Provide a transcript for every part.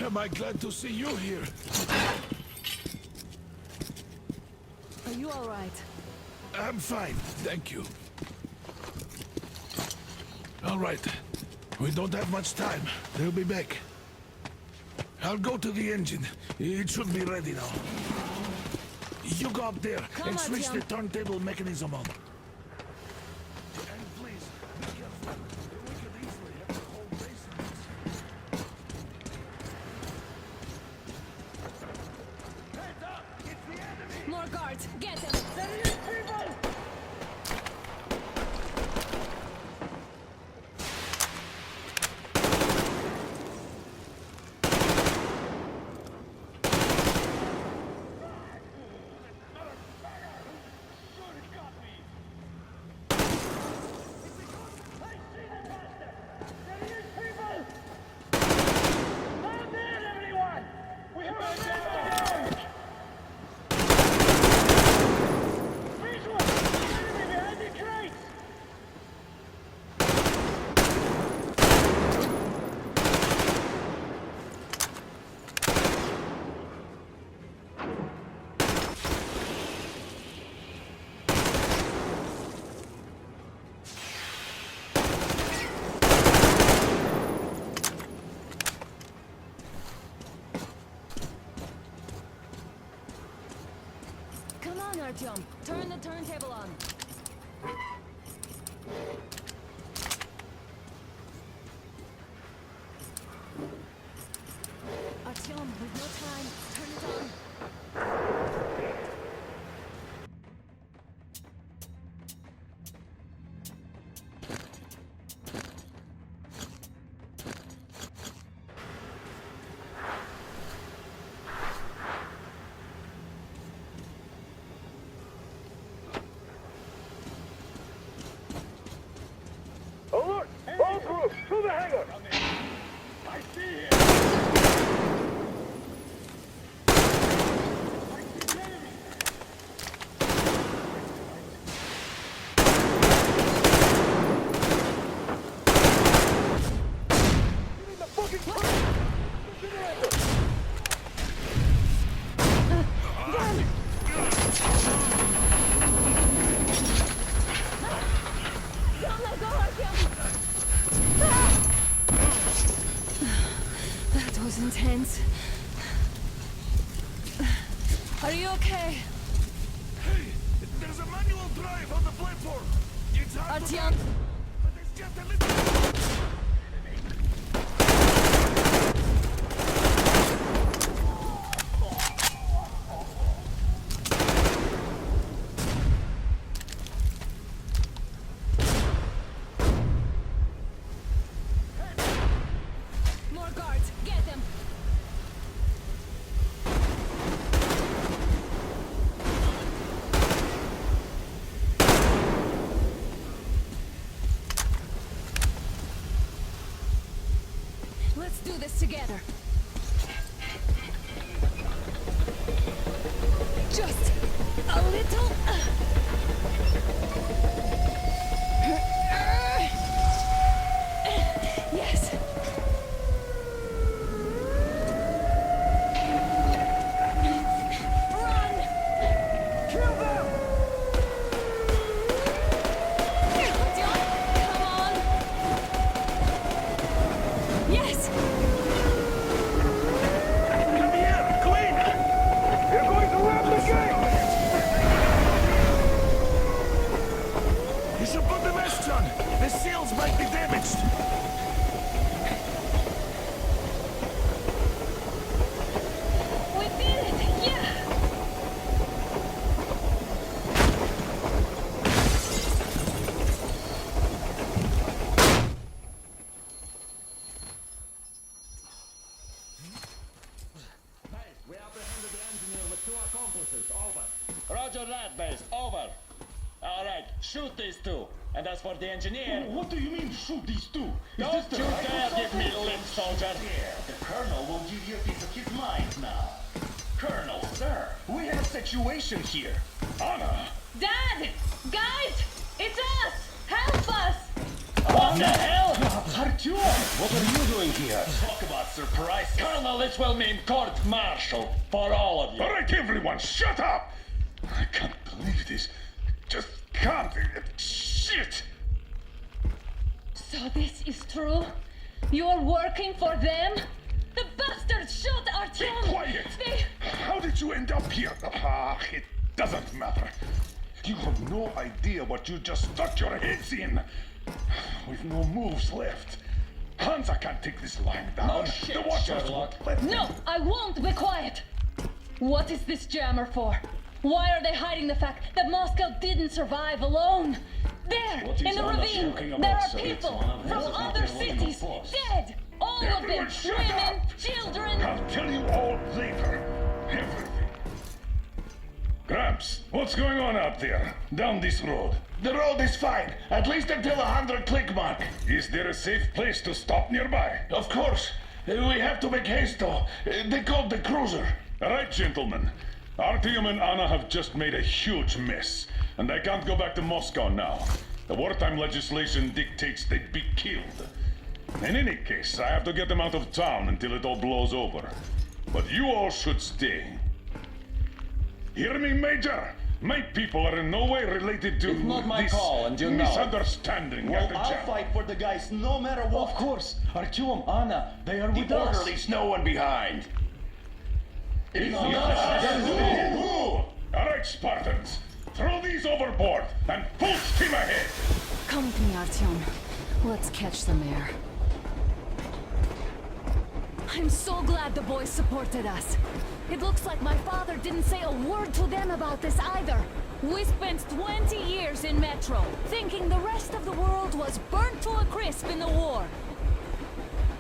Am I glad to see you here? Are you all right? I'm fine, thank you. All right. We don't have much time. They'll be back. I'll go to the engine. It should be ready now. You go up there and switch the turntable mechanism on. And please, be careful. We could easily have the whole base in this. Heads up! It's the enemy! More guards! Get them! There he is, people! Come on, Artyom. Turn the turntable on. Artyom, we've no time. Turn it on. Alert! All groups, to the hangar! I see him! Get in the fucking car! Don't let go, Artyom! Ah! That was intense. Are you okay? Hey! There's a manual drive on the platform! It's hard to Artyom! but it's just a little... More guards! Get them! Let's do this together. Just a little. Yes. Run! Kill them! Come on! Yes! Come here! Queen! You're going to ram the gate! You should put the masks on! The seals might be damaged! We did it! Yeah! We apprehended the engineer with 2 accomplices. Over. Roger that, base. Over. All right, shoot these 2. And as for the engineer... What do you mean, shoot these 2? Don't you dare give me lip, soldier! Here, the Colonel will give you a piece of his mind now. Colonel, sir, we have a situation here. Anna! Dad! Guys! It's us! Help us! What the hell? Artyom, what are you doing here? Talk about surprise. Colonel, it will mean court-martial for all of you. All right, everyone, shut up! I can't believe this. Just can't. Shit! So this is true? You're working for them? The bastards shot Be Artyom! quiet! They... How did you end up here? Ah, it doesn't matter. You have no idea what you just stuck your heads in. We've no moves left. Hansa can't take this lying down. No shit, the Watchers Sherlock. won't let No, them. I won't be quiet! What is this jammer for? Why are they hiding the fact that Moscow didn't survive alone? There, What is in the Anna ravine, talking there about, are sir? It's people one of from those other people holding cities, the force. dead! All of them, Everyone shut women, up. children! I'll tell you all later. Everything. Gramps, what's going on out there? Down this road? The road is fine, at least until 100 click mark. Is there a safe place to stop nearby? Of course. We have to make haste though. They called the cruiser. All right, gentlemen. Artyom and Anna have just made a huge mess, and they can't go back to Moscow now. The wartime legislation dictates they be killed. In any case, I have to get them out of town until it all blows over. But you all should stay. Hear me, Major? My people are in no way related to It's not my this call, and you know it. misunderstanding Well, at the I'll jam. fight for the guys no matter what. Of course, Artyom, Anna, they are with The us. order leaves no one behind. All right, Spartans. Throw these overboard and full steam ahead. Come with me, Artyom. Let's catch the mayor. I'm so glad the boys supported us. It looks like my father didn't say a word to them about this either. We spent 20 years in Metro, thinking the rest of the world was burnt to a crisp in the war.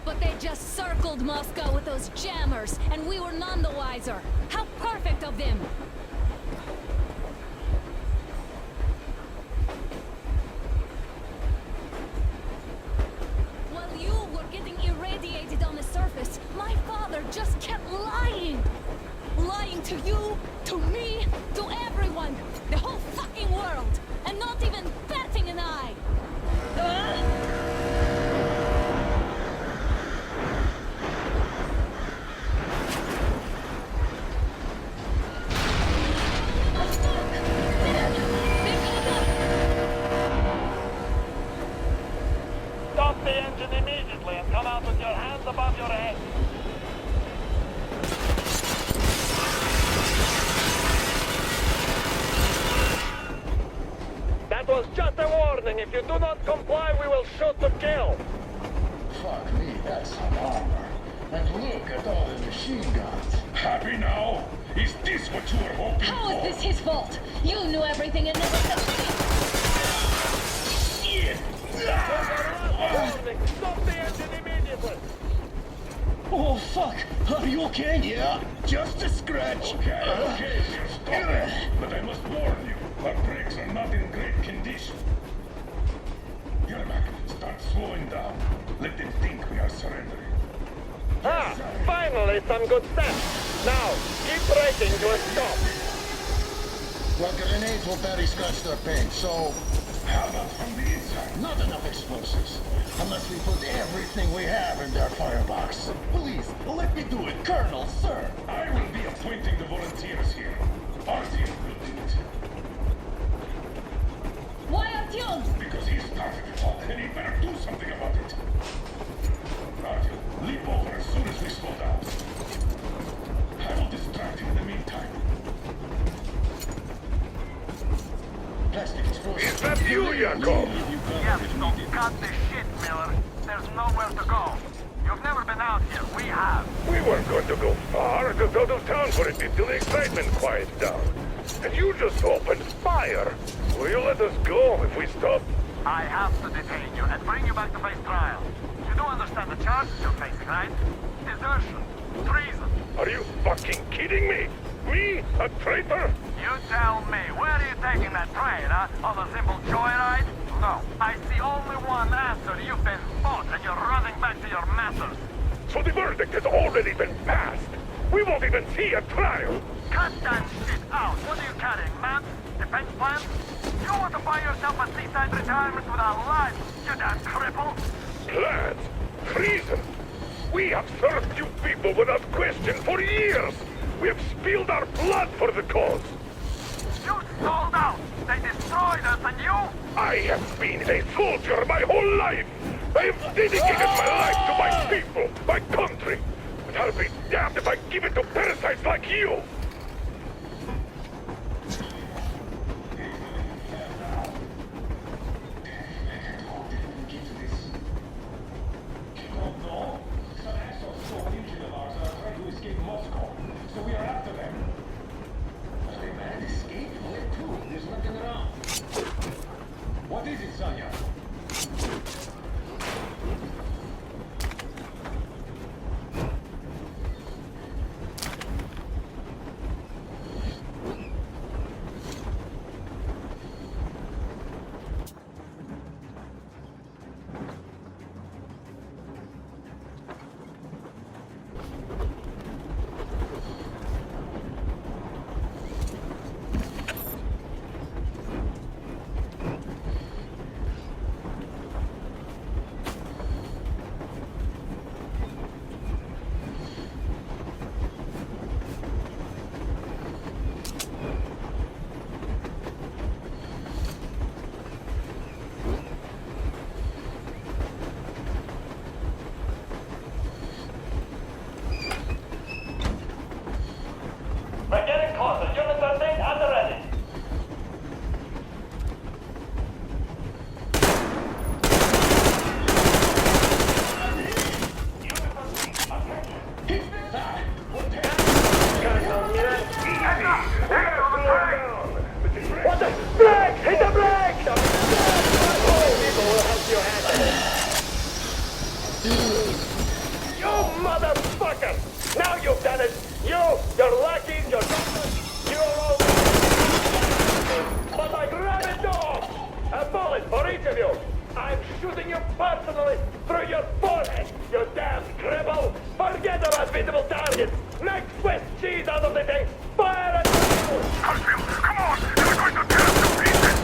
But they just circled Moscow with those jammers, and we were none the wiser. How perfect of them! While you were getting irradiated on the surface, my father just kept lying. Lying to you, to me, to everyone, the whole fucking world, and not even batting an eye. Stop the engine immediately and come out with your hands above your head. That was just a warning. If you do not comply, we will shoot to kill. Fuck me, that's some armor. And look at all the machine guns. Happy now? Is this what you were hoping How for? is this his fault? You knew everything and never touched it. Shit! Warning. Stop the engine immediately. Oh, fuck. Are you okay? Yeah, just a scratch. Okay, we'll stop it. But I must warn you, our brakes are not in great condition. Yermak, start slowing down. Let them think we are surrendering. Ah, finally some good sense. Now, keep braking to a stop. Well, grenades will barely scratch their paint, so How about from the inside? not enough explosives. Unless we put everything we have in their firebox. Please, let me do it, Colonel, sir. I will be appointing the volunteers here. Artyom will do it. Why Artyom? Because he started it all, and he better do something about it. Artyom, leap over as soon as we slow down. I will distract him in the meantime. Plastic explosives. Is that you, Yakov? Yes, so cut the shit, Miller. There's nowhere to go. You've never been out here. We have. We weren't going to go far, just out of town for a bit till the excitement quiets down. And you just opened fire. Will you let us go if we stop? I have to detain you and bring you back to face trial. You do understand the charges you're facing, right? Desertion. Treason. Are you fucking kidding me? Me? A traitor? You tell me, where are you taking that train, huh? On a simple joyride? No. I see only one answer. You've been fought and you're running back to your masters. So the verdict has already been passed. We won't even see a trial. Cut that shit out. What are you carrying, maps? Defense plans? You want to buy yourself a seaside retirement without life, you damn cripple? Plans? Treason? We have served you people without question for years! We have spilled our blood for the cause! You sold out! They destroyed us and you... I have been a soldier my whole life! I have dedicated my life to my people, my country! But I'll be damned if I give it to parasites like you! What is it, Sonia? We're getting closer. Unit 13 at the ready. What the? Brake! Hit the brake! People will help you handle it. You motherfucker! Now you've done it! Your lackeys, your doctors, you're all... But I grab it off! A bullet for each of you! I'm shooting you personally through your forehead, you damn cripple! Forget about visible targets! Make Swiss cheese out of the thing! Fire at you! Harfield, come on! You're going to tear us to pieces!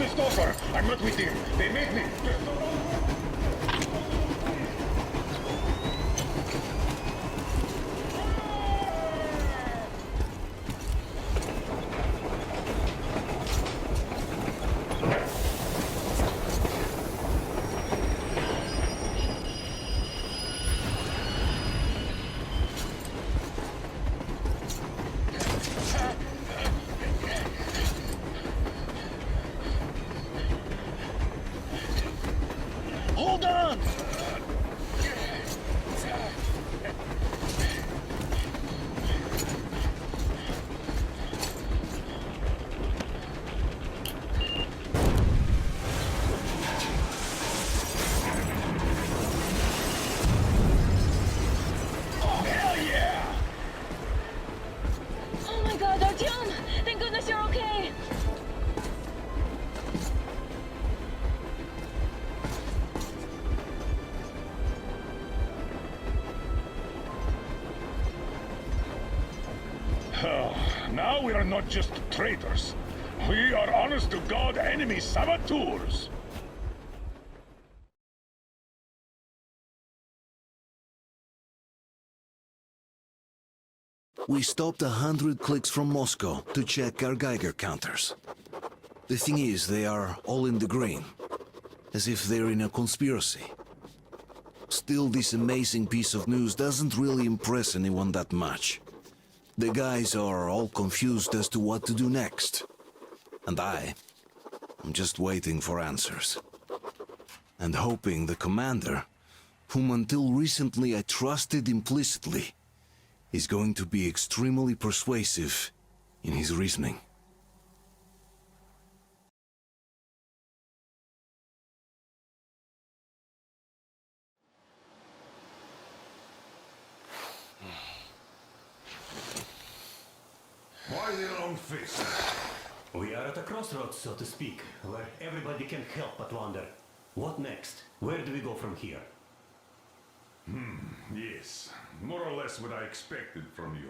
just over. I'm not with him. They made me. Hold on! Oh my god, Artyom! Thank goodness you're okay! Now we are not just traitors. We are honest-to-God enemy saboteurs. We stopped 100 clicks from Moscow to check our Geiger counters. The thing is, they are all in the green, as if they're in a conspiracy. Still, this amazing piece of news doesn't really impress anyone that much. The guys are all confused as to what to do next. And I'm just waiting for answers. And hoping the commander, whom until recently I trusted implicitly, is going to be extremely persuasive in his reasoning. Why the long face? We are at a crossroads, so to speak, where everybody can help but wonder. What next? Where do we go from here? Yes, more or less what I expected from you.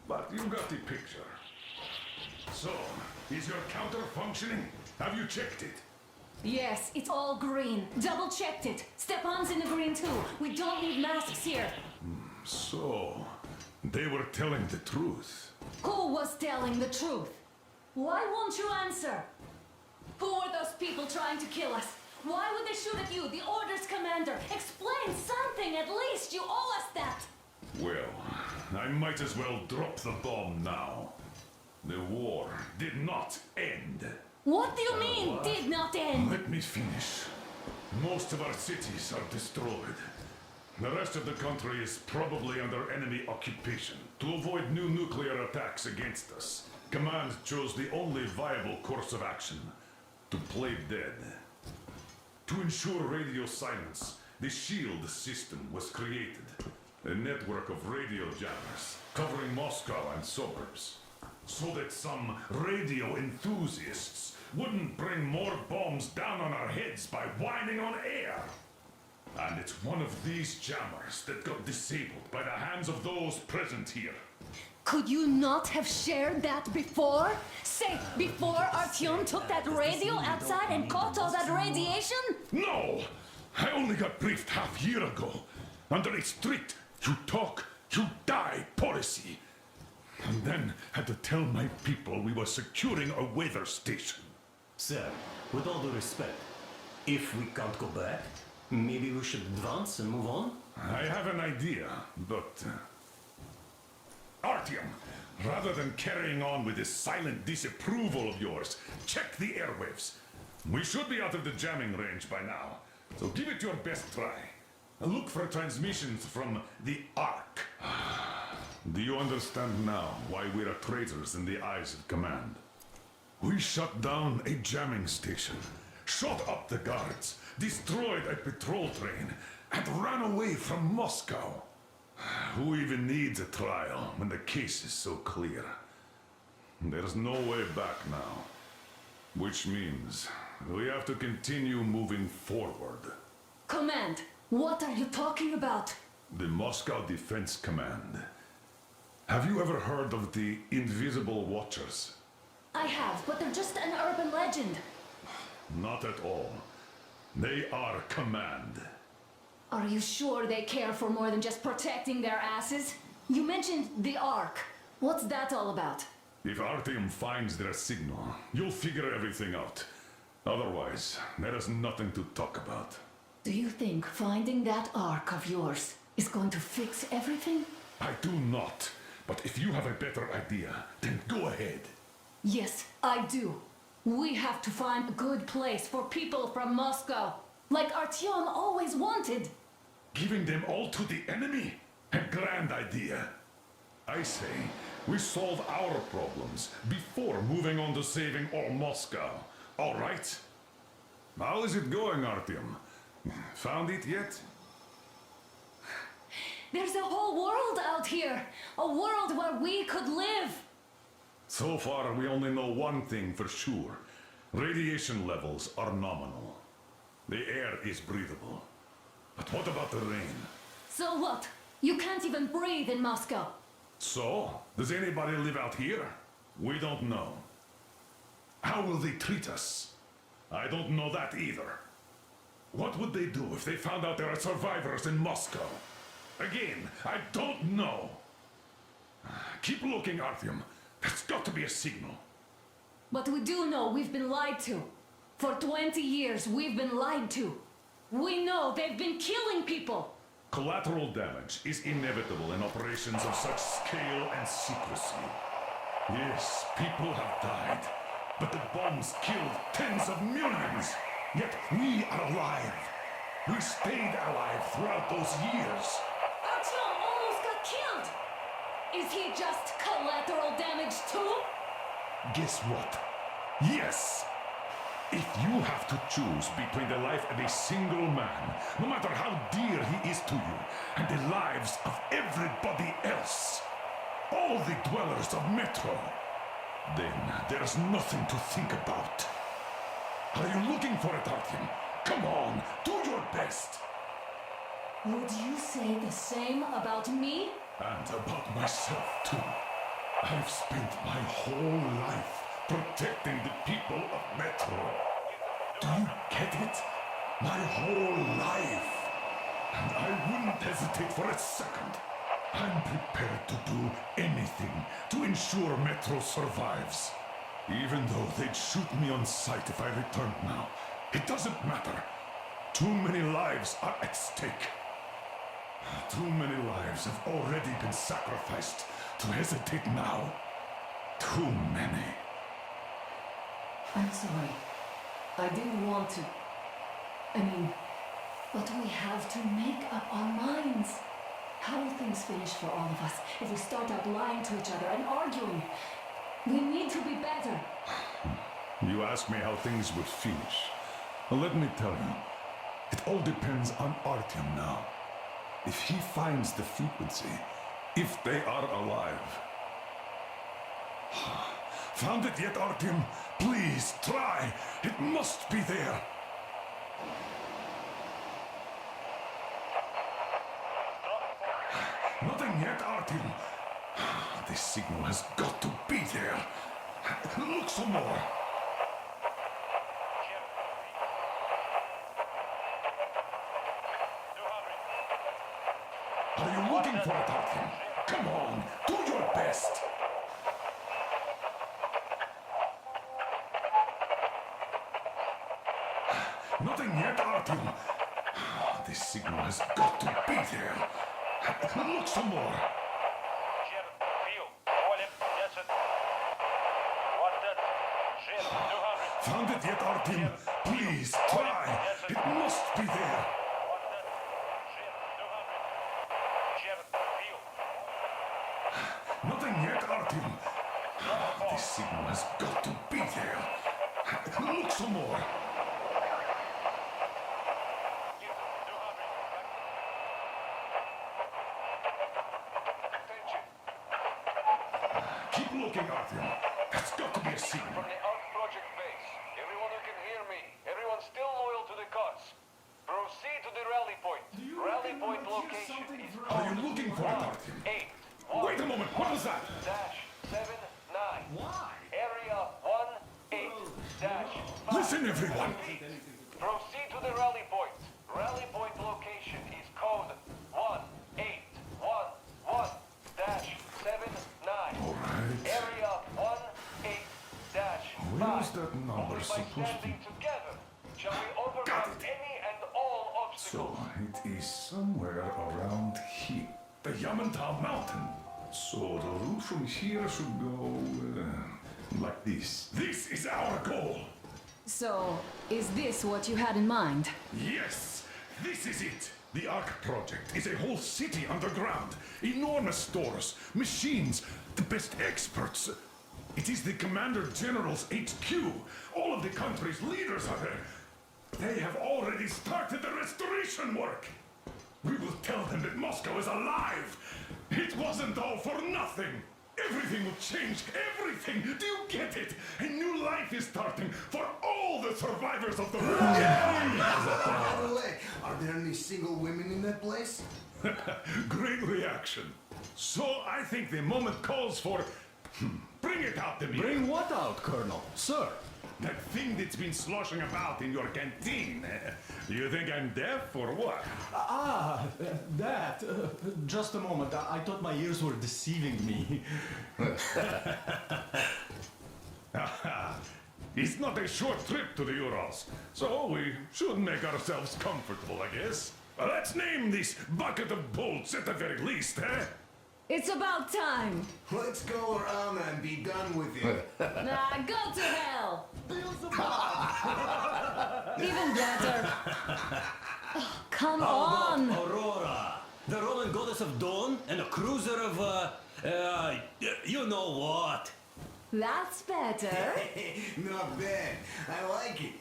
But you got the picture. So, is your counter functioning? Have you checked it? Yes, it's all green. Double checked it. Stepan's in the green too. We don't need masks here. So, they were telling the truth. Who was telling the truth? Why won't you answer? Who were those people trying to kill us? Why would they shoot at you, the Order's commander? Explain something at least. You owe us that. Well, I might as well drop the bomb now. The war did not end. What do you mean, did not end? Let me finish. Most of our cities are destroyed. The rest of the country is probably under enemy occupation. To avoid new nuclear attacks against us, Command chose the only viable course of action: to play dead. To ensure radio silence, the SHIELD system was created. A network of radio jammers covering Moscow and suburbs. So that some radio enthusiasts wouldn't bring more bombs down on our heads by whining on air. And it's one of these jammers that got disabled by the hands of those present here. Could you not have shared that before? Say, before Artyom took that radio outside and caught all that radiation? No! I only got briefed half year ago. Under a strict, you talk, you die policy. And then had to tell my people we were securing a weather station. Sir, with all due respect, if we can't go back, maybe we should advance and move on? I have an idea, but... Artyom, rather than carrying on with this silent disapproval of yours, check the airwaves. We should be out of the jamming range by now, so give it your best try. Look for transmissions from the Ark. Do you understand now why we are traitors in the eyes of Command? We shut down a jamming station, shot up the guards, destroyed a patrol train, and ran away from Moscow. Who even needs a trial when the case is so clear? There's no way back now. Which means we have to continue moving forward. Command, what are you talking about? The Moscow Defense Command. Have you ever heard of the Invisible Watchers? I have, but they're just an urban legend. Not at all. They are command. Are you sure they care for more than just protecting their asses? You mentioned the Ark. What's that all about? If Artyom finds their signal, you'll figure everything out. Otherwise, there is nothing to talk about. Do you think finding that Ark of yours is going to fix everything? I do not. But if you have a better idea, then go ahead. Yes, I do. We have to find a good place for people from Moscow, like Artyom always wanted. Giving them all to the enemy? A grand idea. I say, we solve our problems before moving on to saving all Moscow. All right? How is it going, Artyom? Found it yet? There's a whole world out here. A world where we could live. So far, we only know one thing for sure. Radiation levels are nominal. The air is breathable. But what about the rain? So what? You can't even breathe in Moscow. So, does anybody live out here? We don't know. How will they treat us? I don't know that either. What would they do if they found out there are survivors in Moscow? Again, I don't know. Keep looking, Artyom. There's got to be a signal. But we do know we've been lied to. For 20 years, we've been lied to. We know they've been killing people. Collateral damage is inevitable in operations of such scale and secrecy. Yes, people have died, but the bombs killed tens of millions. Yet we are alive. We stayed alive throughout those years. Artyom almost got killed. Is he just collateral damage too? Guess what? Yes! If you have to choose between the life of a single man, no matter how dear he is to you, and the lives of everybody else, all the dwellers of Metro, then there's nothing to think about. Are you looking for it, Artyom? Come on, do your best! Would you say the same about me? And about myself, too. I've spent my whole life protecting the people of Metro. Do you get it? My whole life. And I wouldn't hesitate for a second. I'm prepared to do anything to ensure Metro survives. Even though they'd shoot me on sight if I returned now. It doesn't matter. Too many lives are at stake. Too many lives have already been sacrificed to hesitate now. Too many. I'm sorry. I didn't want to. But we have to make up our minds. How will things finish for all of us if we start out lying to each other and arguing? We need to be better. You ask me how things would finish. Well, let me tell you. It all depends on Artyom now. If he finds the frequency, if they are alive. Found it yet, Artyom? Please, try! It must be there! Nothing yet, Artyom. This signal has got to be there. Look some more. Are you looking for it, Artyom? Come on, do your best. Nothing yet, Artyom. This signal has got to be there. Look some more. Found it yet, Artyom? Please, try. It must be there. Nothing yet, Artyom. This signal has got to be there. Look some more. Keep looking, Artyom. There's got to be a signal. From the Ark Project base. Everyone who can hear me. Everyone still loyal to the cause. Proceed to the rally point. Rally point location is... Are you looking for it, Artyom? 8. Wait a moment, what was that? -79. Why? Area 18 -5. Listen, everyone. everyone! Proceed to the rally point. Rally point location is code 1811-79. Alright. Area 18-5. Where's that number Only by supposed to standing be? together shall we overcome Got it. any and all So obstacles. it is somewhere around here. The Yamantau Mountain. So the route from here should go like this. This is our goal. So, is this what you had in mind? Yes, this is it. The Ark Project is a whole city underground. Enormous stores, machines, the best experts. It is the Commander General's HQ. All of the country's leaders are there. They have already started the restoration work. We will tell them that Moscow is alive. It wasn't all for nothing. Everything will change. Everything. Do you get it? A new life is starting for all the survivors of the war. By the way, are there any single women in that place? Great reaction. So I think the moment calls for... Bring it out to me. Bring what out, Colonel? Sir? That thing that's been sloshing about in your canteen. You think I'm deaf or what? That. Just a moment. I thought my ears were deceiving me. It's not a short trip to the Urals, so we should make ourselves comfortable, I guess. Let's name this bucket of bolts at the very least, eh? It's about time! Let's call her Anna and be done with it. Nah, go to hell! Even better. Oh, come on! Aurora, the Roman goddess of dawn, and a cruiser of, you know what? That's better. Not bad. I like it.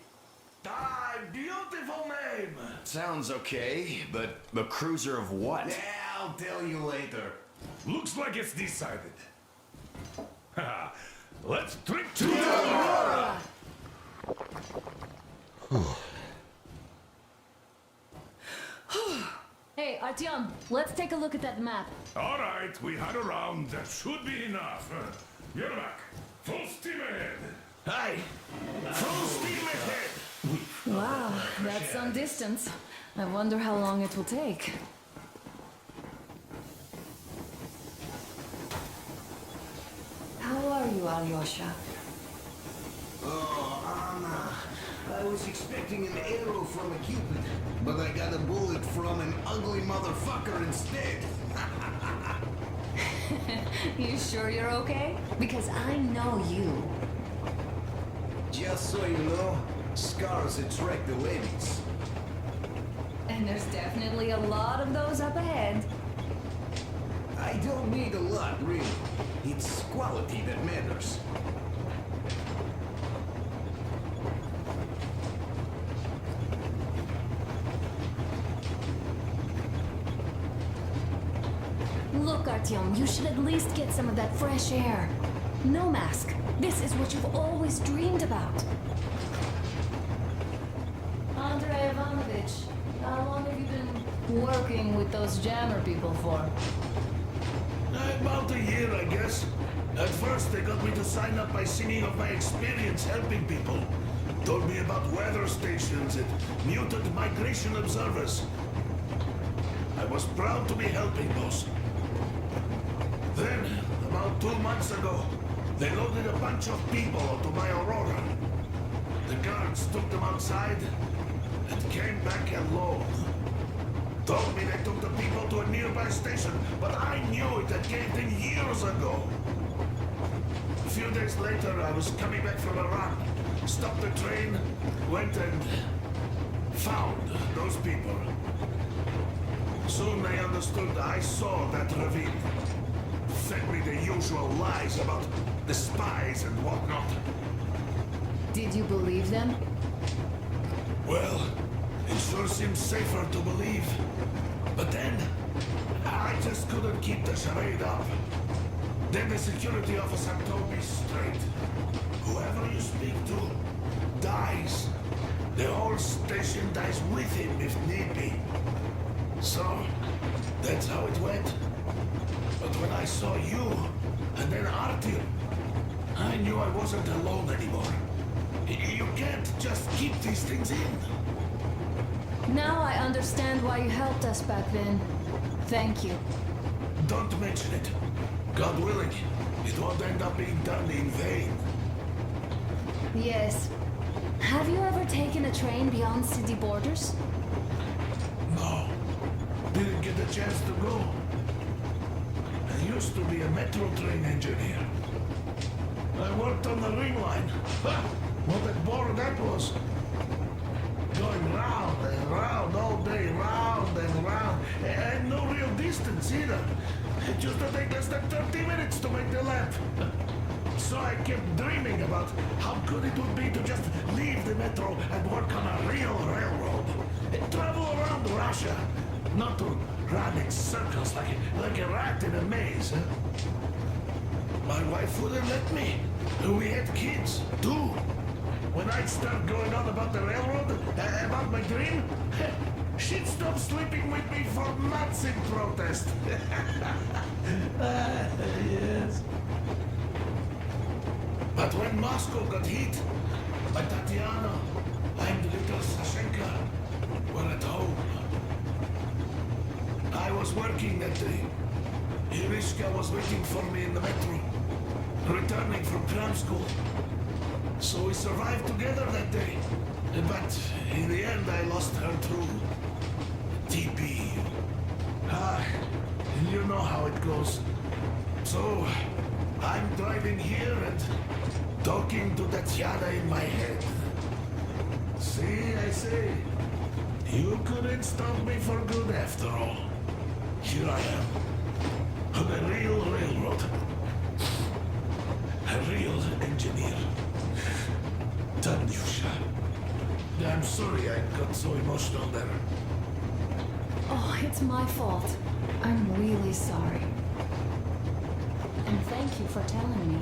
Ah, beautiful name. Sounds okay, but the cruiser of what? Yeah, I'll tell you later. Looks like it's decided. Let's trip to Aurora! Hey, Artyom, let's take a look at that map. All right, we had a round. That should be enough. You're back. Full steam ahead. Hey, full steam ahead. Wow, that's some distance. I wonder how long it will take. How are you, Alyosha? Oh, Anna. I was expecting an arrow from a Cupid, but I got a bullet from an ugly motherfucker instead. You sure you're okay? Because I know you. Just so you know, scars attract the ladies. And there's definitely a lot of those up ahead. I don't need a lot, really. It's quality that matters. Look, Artyom, you should at least get some of that fresh air. No mask. This is what you've always dreamed about. Andrei Ivanovich, how long have you been working with those jammer people for? About a year, I guess. At first, they got me to sign up by singing of my experience helping people. Told me about weather stations and mutant migration observers. I was proud to be helping, boss. Then, about 2 months ago, they loaded a bunch of people onto my Aurora. The guards took them outside and came back alone. Told me they took the people to a nearby station, but I knew it had caved in years ago. A few days later, I was coming back from a run. Stopped the train, went and found those people. Soon they understood I saw that ravine. Fed me the usual lies about the spies and whatnot. Did you believe them? Well, it sure seems safer to believe. But then, I just couldn't keep the charade up. Then the security officer told me straight. Whoever you speak to dies. The whole station dies with him if need be. So, that's how it went. But when I saw you, and then Artyom, I knew I wasn't alone anymore. You can't just keep these things in. Now I understand why you helped us back then. Thank you. Don't mention it. God willing, it won't end up being done in vain. Yes. Have you ever taken a train beyond city borders? No. Didn't get a chance to go. I used to be a metro train engineer. I worked on the ring line. Ha! What a bore that was. Going round and round all day, round and round. And no real distance either. It used to take less than 30 minutes to make the lap. So I kept dreaming about how good it would be to just leave the metro and work on a real railroad. And travel around Russia. Not to run in circles like a rat in a maze. Huh? My wife wouldn't let me. We had kids, too. When I'd start going on about the railroad, about my dream, she'd stop sleeping with me for months in protest. Yes. But when Moscow got hit, my Tatiana and little Sashenka were at home. I was working that day. Irishka was waiting for me in the metro, returning from cram school. So we survived together that day. But in the end, I lost her too. TP. You know how it goes. So, I'm driving here and talking to Tatiana in my head. See, I say, you couldn't stop me for good after all. Here I am, on a real railroad. A real engineer. Tanyusha. I'm sorry I got so emotional there. Oh, it's my fault. I'm really sorry. And thank you for telling me.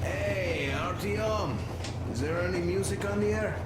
Hey, Artyom. Is there any music on the air?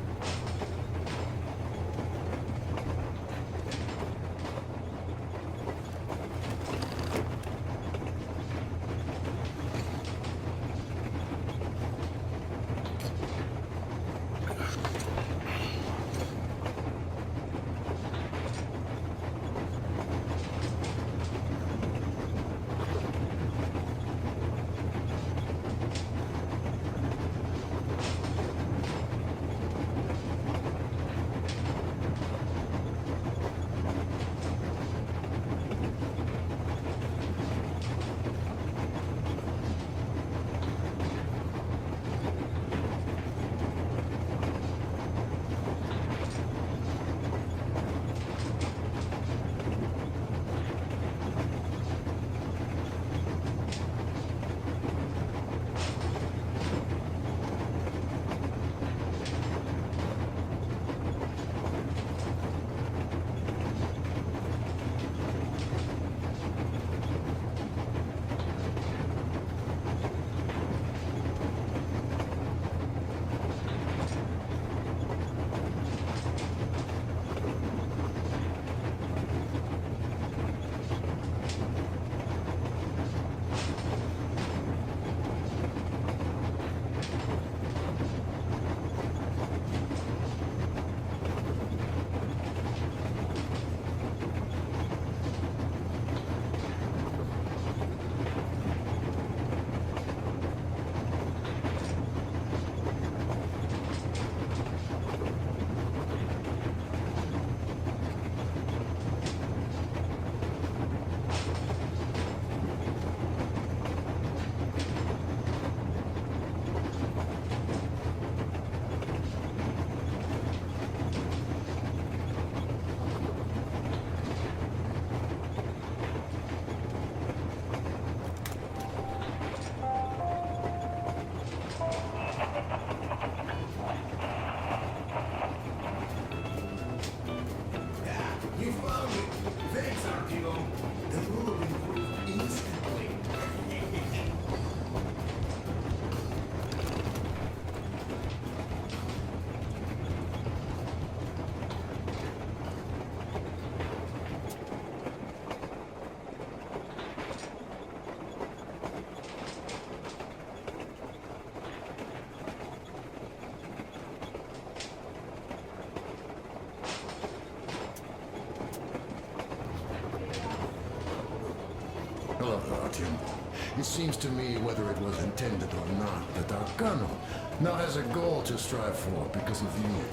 It seems to me, whether it was intended or not, that our colonel now has a goal to strive for because of you.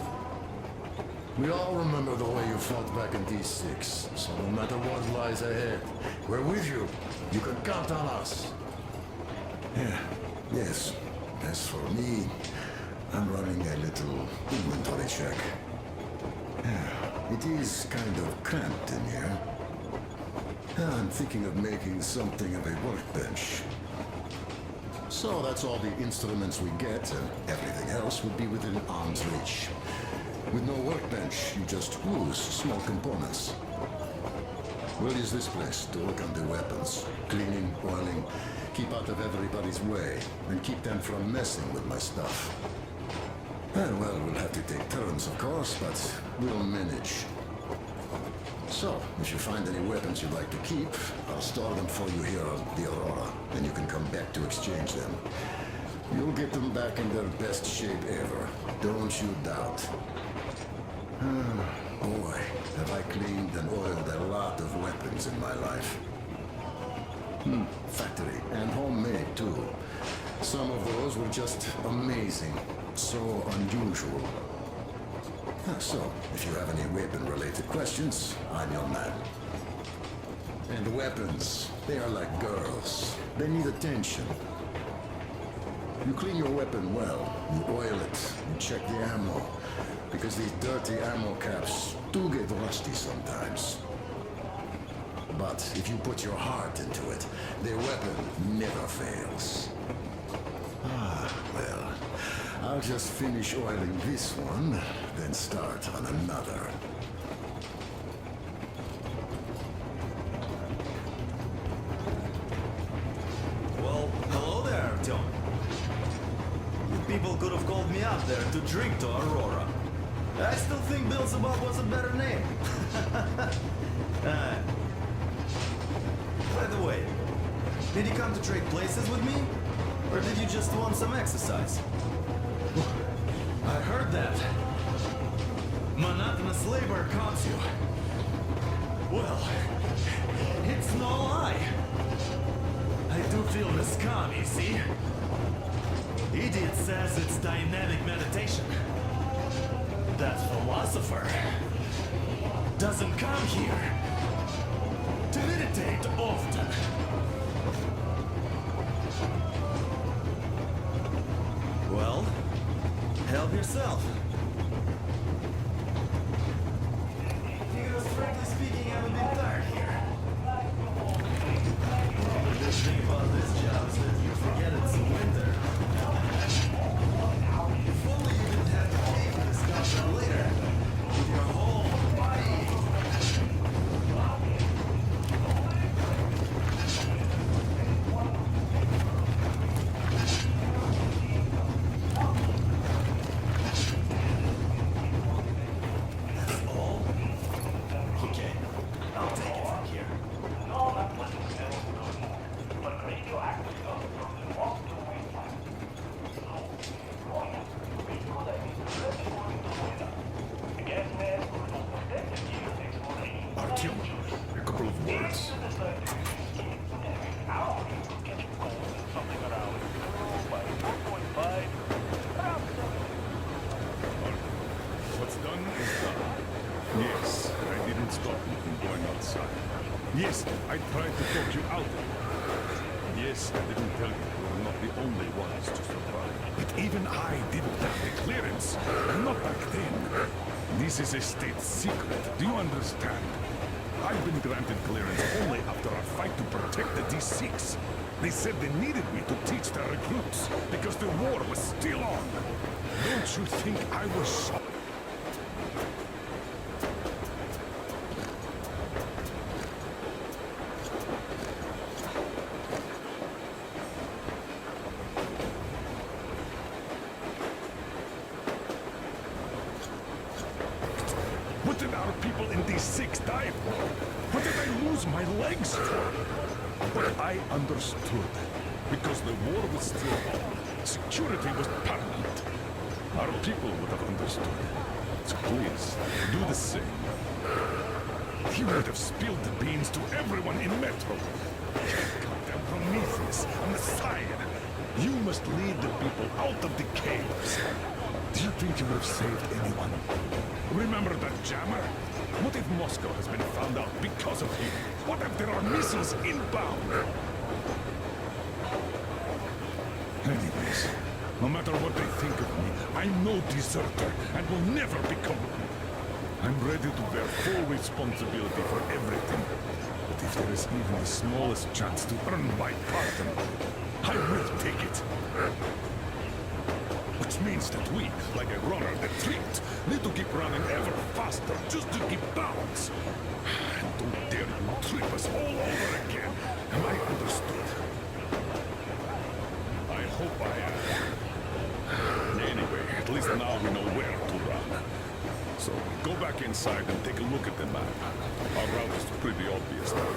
We all remember the way you fought back in D6, so no matter what lies ahead, we're with you. You can count on us. Yeah, yes. As for me, I'm running a little inventory check. It is kind of cramped in here. I'm thinking of making something of a workbench. So that's all the instruments we get, and everything else would be within arm's reach. With no workbench, you just lose small components. We'll use this place to work on the weapons. Cleaning, oiling, keep out of everybody's way, and keep them from messing with my stuff. Well, we'll have to take turns, of course, but we'll manage. So, if you find any weapons you'd like to keep, I'll store them for you here on the Aurora, and you can come back to exchange them. You'll get them back in their best shape ever. Don't you doubt. Boy, have I cleaned and oiled a lot of weapons in my life. Factory and homemade, too. Some of those were just amazing. So unusual. So, if you have any weapon-related questions, I'm your man. And weapons, they are like girls. They need attention. You clean your weapon well, you oil it, you check the ammo, because these dirty ammo caps do get rusty sometimes. But if you put your heart into it, the weapon never fails. Well, I'll just finish oiling this one, then start on another. Well, hello there, Artyom. You people could have called me up there to drink to Aurora. I still think Beelzebub was a better name. By the way, did you come to trade places with me? Or did you just want some exercise? I heard that. Monotonous labor calms you. Well, it's no lie. I do feel this calm, you see? Idiot says it's dynamic meditation. That philosopher doesn't come here to meditate often. Well, help yourself. Because frankly speaking, I'm a bit tired here. The good thing about this job is that you forget it's winter. If only you didn't have to pay for this stuff later with your whole body. Artyom, a couple of words. What's done is done. Yes, I didn't stop you from going outside. Yes, I tried to talk you out of it. Yes, I didn't tell you we're not the only ones to survive. But even I didn't have the clearance. Not back then. This is a state secret. Do you understand? I've been granted clearance only after our fight to protect the D6. They said they needed me to teach their recruits because the war was still on. Don't you think I was shocked? What did our people in D6 die for? What did I lose my legs for? But I understood. Because the war was still on. Security was paramount. Our people would have understood. So please, do the same. You would have spilled the beans to everyone in Metro. Cut them from Prometheus, a messiah. You must lead the people out of the caves. Do you think you would have saved anyone? Remember that jammer? What if Moscow has been found out because of him? What if there are missiles inbound? Anyways, no matter what they think of me, I'm no deserter and will never become one. I'm ready to bear full responsibility for everything. But if there is even the smallest chance to earn my pardon, I will take it. Which means that we, like a runner that tripped, need to keep running ever faster just to keep balance. And don't dare you trip us all over again. Am I understood? I hope I am. Anyway, at least now we know where to run. So, go back inside and take a look at the map. Our route is pretty obvious now.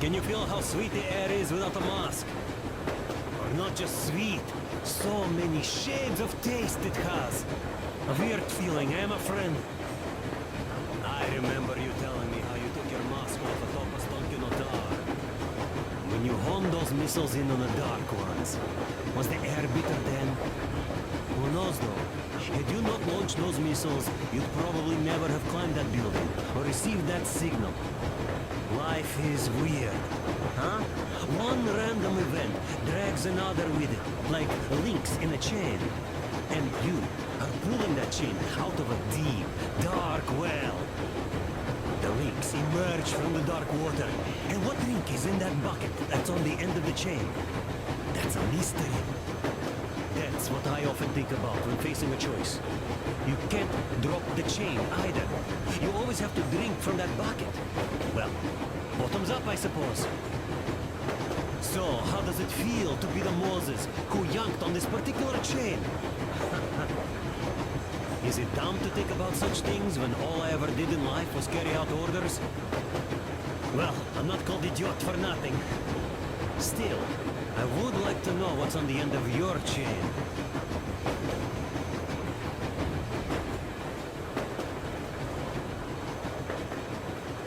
Can you feel how sweet the air is without a mask? Or not just sweet, so many shades of taste it has. A weird feeling, eh, my friend? I remember you telling me how you took your mask off atop a Stonkin Otar. When you honed those missiles in on the dark ones, was the air bitter then? Who knows though? Had you not launched those missiles, you'd probably never have climbed that building or received that signal. Life is weird, huh? One random event drags another with it, like links in a chain. And you are pulling that chain out of a deep, dark well. The links emerge from the dark water. And what link is in that bucket that's on the end of the chain? That's a mystery. That's what I often think about when facing a choice. You can't drop the chain either. You always have to drink from that bucket. Well, bottoms up, I suppose. So, how does it feel to be the Moses who yanked on this particular chain? Is it dumb to think about such things when all I ever did in life was carry out orders? Well, I'm not called idiot for nothing. Still, I would like to know what's on the end of your chain.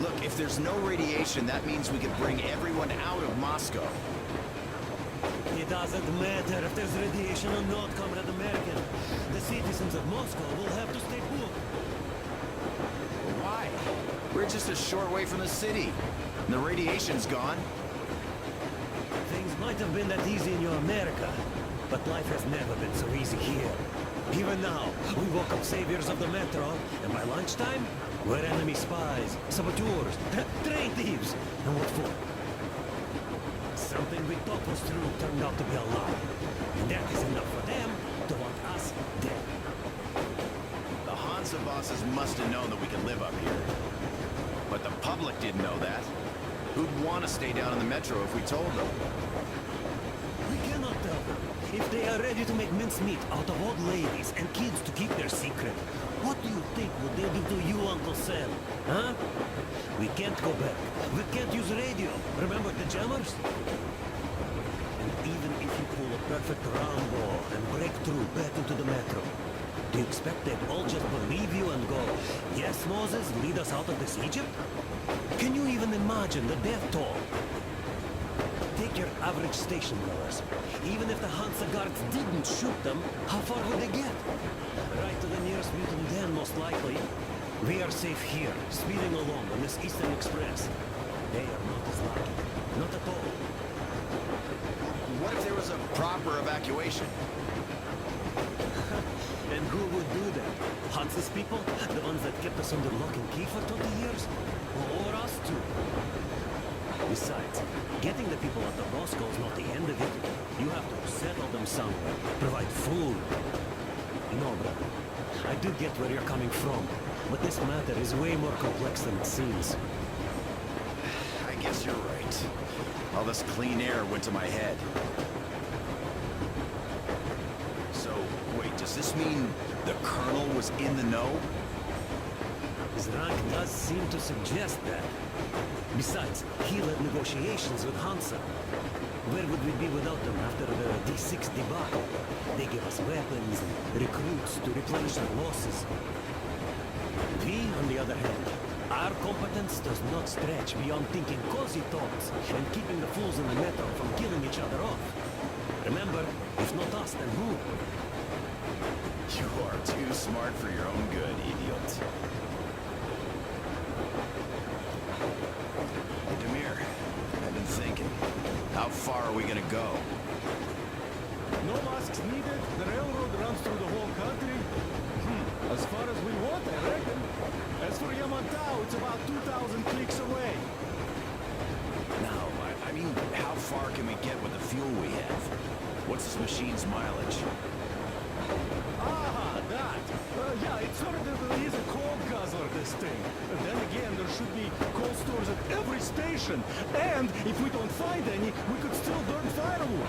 Look, if there's no radiation, that means we could bring everyone out of Moscow. It doesn't matter if there's radiation or not, Comrade American. The citizens of Moscow will have to stay put. Why? We're just a short way from the city. And the radiation's gone. Things might have been that easy in your America, but life has never been so easy here. Even now, we woke up saviors of the metro, and by lunchtime, we're enemy spies, saboteurs, train thieves. And what for? Something we thought was true turned out to be a lie. And that is enough for them to want us dead. The Hansa bosses must have known that we could live up here. But the public didn't know that. Who'd want to stay down in the metro if we told them? We cannot tell them. If they are ready to make mincemeat out of old ladies and kids to keep their secret, what do you think would they do to you, Uncle Sam? Huh? We can't go back. We can't use radio. Remember the jammers? And even if you pull a perfect Rambo and break through back into the metro, do you expect they'd all just believe you and go, yes, Moses, lead us out of this Egypt? Can you even imagine the death toll? Take your average station goers. Even if the Hansa guards didn't shoot them, how far would they get? Right to the nearest mutant den, most likely. We are safe here, speeding along on this Eastern Express. They are not as lucky. Not at all. What if there was a proper evacuation? And who would do that? Hansa's people? The ones that kept us under lock and key for 20 years? Or us too? Besides, getting the people out of Moscow is not the end of it. You have to settle them somewhere, provide food. No, brother. I do get where you're coming from, but this matter is way more complex than it seems. I guess you're right. All this clean air went to my head. So, wait, Does this mean the Colonel was in the know? His rank does seem to suggest that. Besides, he led negotiations with Hansa. Where would we be without them after the D6 debacle? They give us weapons and recruits to replenish our losses. We, on the other hand, our competence does not stretch beyond thinking cozy thoughts and keeping the fools in the metro from killing each other off. Remember, if not us, then who? You are too smart for your own good, idiot. Demir, I've been thinking. How far are we gonna go? No masks needed. The railroad runs through the whole country. As far as we want, I reckon. As for Yamantau, it's about 2,000 clicks away. No, I mean, how far can we get with the fuel we have? What's this machine's mileage? Ah, that. Yeah, it sort of is a coal guzzler, this thing. And then again, there should be coal stores at every station. And if we don't find any, we could still burn firewood.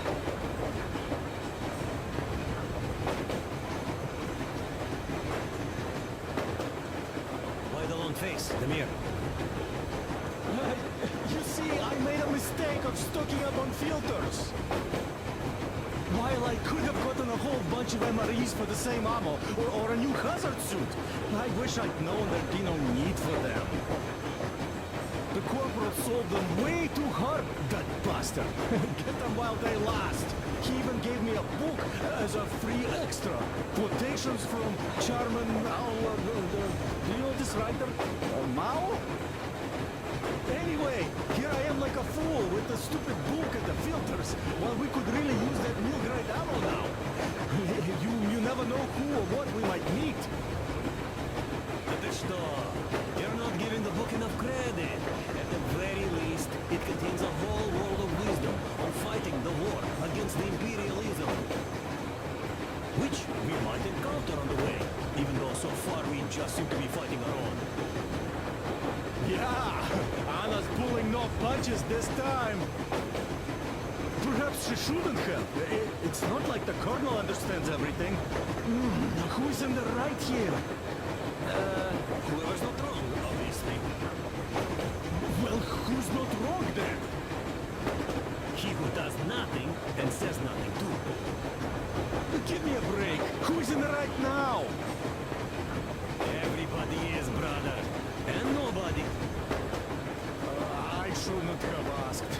Why the long face, Demir? You see, I made a mistake of stocking up on filters. While I could have gotten a whole bunch of MREs for the same ammo, or a new hazard suit, I wish I'd known there'd be no need for them. The corporal sold them way too hard, that bastard. Get them while they last. He even gave me a book as a free extra. Quotations from Charman Mao. Do you know this writer? Mao? Anyway, here I am like a fool with the stupid book and the filters, while we could really use that meal-grade ammo now. You never know who or what we might meet. You're not giving the book enough credit. At the very least, it contains a whole world of wisdom on fighting the war against the imperialism. Which we might encounter on the way, even though so far we just seem to be fighting our own. Yeah, Anna's pulling no punches this time. Perhaps she shouldn't have. It's not like the Colonel understands everything. Who's in the right here? Whoever's not wrong, obviously. Well, who's not wrong then? He who does nothing and says nothing too. Give me a break. Who's in the right now? Everybody is, brother. And nobody. I shouldn't have asked.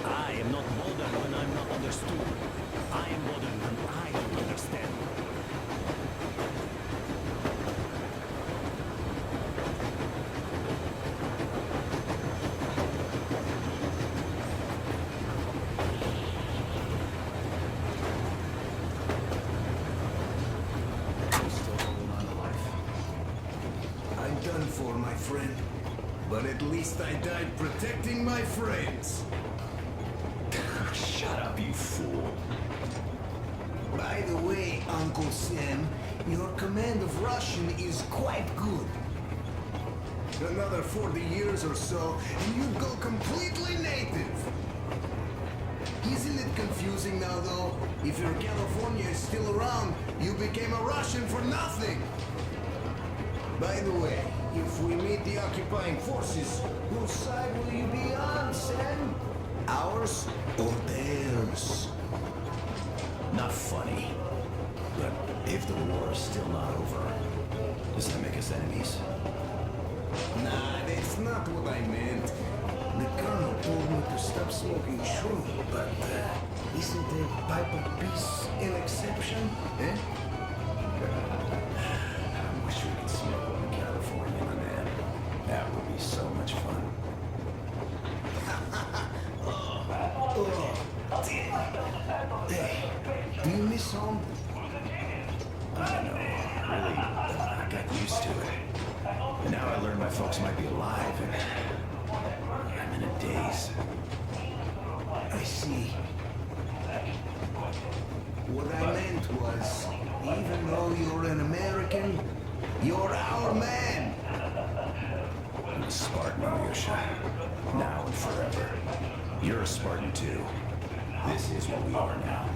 I am not bothered when I'm not understood. I am bothered when I don't understand. I'm done for, my friend. But at least I died protecting my friends. Shut up, you fool. By the way, Uncle Sam, your command of Russian is quite good. Another 40 years or so, and you'd go completely native. Isn't it confusing now, though? If your California is still around, you became a Russian for nothing. By the way, if we meet the occupying forces, whose side will you be on, Sam? Ours or theirs? Not funny. But if the war is still not over, does that make us enemies? Nah, that's not what I meant. The Colonel told me to stop smoking shroom, but isn't a pipe of peace an exception, eh? I wish we could smoke one in California, my man. That would be so much fun. Hey, do you miss home? I know. Really, I got used to it. And now I learned my folks might be alive, and I'm in a daze. I see. What I meant was, even though you're an American, you're our man. I'm a Spartan, Alyosha. Now and forever. You're a Spartan too. This is what we are now.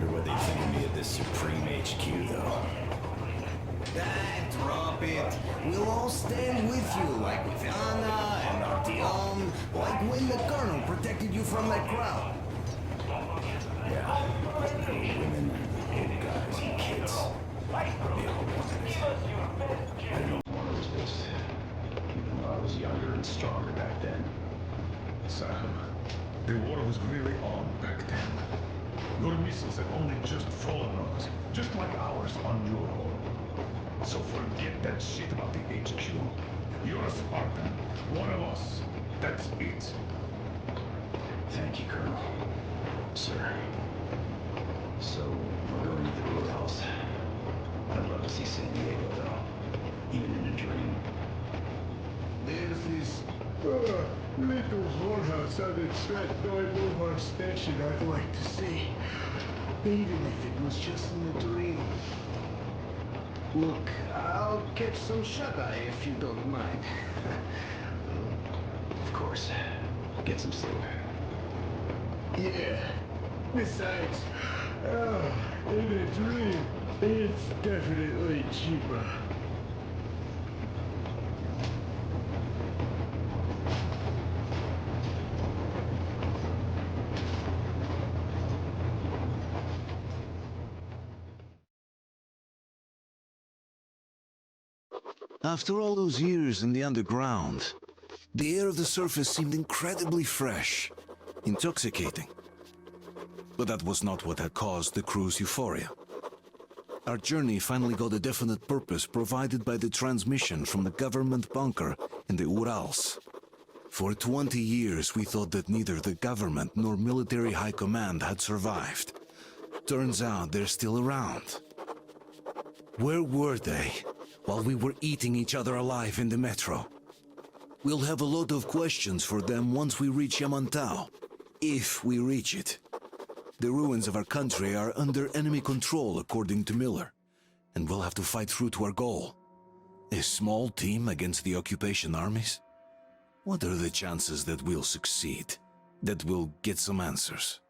Wonder what they think of me at this Supreme HQ, though. Drop it. We'll all stand with you, like with Anna and Artyom, like when the Colonel protected you from that crowd. Yeah. There were women, old guys, and kids. They all wanted it. I didn't know one was this. Even though I was younger and stronger back then. Sam, the war was really on back then. Your missiles had only just fallen on us, just like ours on your home. So forget that shit about the HQ. You're a Spartan, one of us. That's it. Thank you, Colonel. Sir. So, we're going to the courthouse. I'd love to see San Diego, though. Even in a dream. There's this little whorehouse on the Stratnoid Boulevard station I'd like to see. Even if it was just in a dream. Look, I'll catch some shut-eye if you don't mind. Of course. Get some sleep. Yeah. Besides, in a dream, it's definitely cheaper. After all those years in the underground, the air of the surface seemed incredibly fresh, intoxicating. But that was not what had caused the crew's euphoria. Our journey finally got a definite purpose provided by the transmission from the government bunker in the Urals. For 20 years we thought that neither the government nor military high command had survived. Turns out they're still around. Where were they while we were eating each other alive in the metro? We'll have a lot of questions for them once we reach Yamantau, if we reach it. The ruins of our country are under enemy control, according to Miller, and we'll have to fight through to our goal. A small team against the occupation armies? What are the chances that we'll succeed, that we'll get some answers?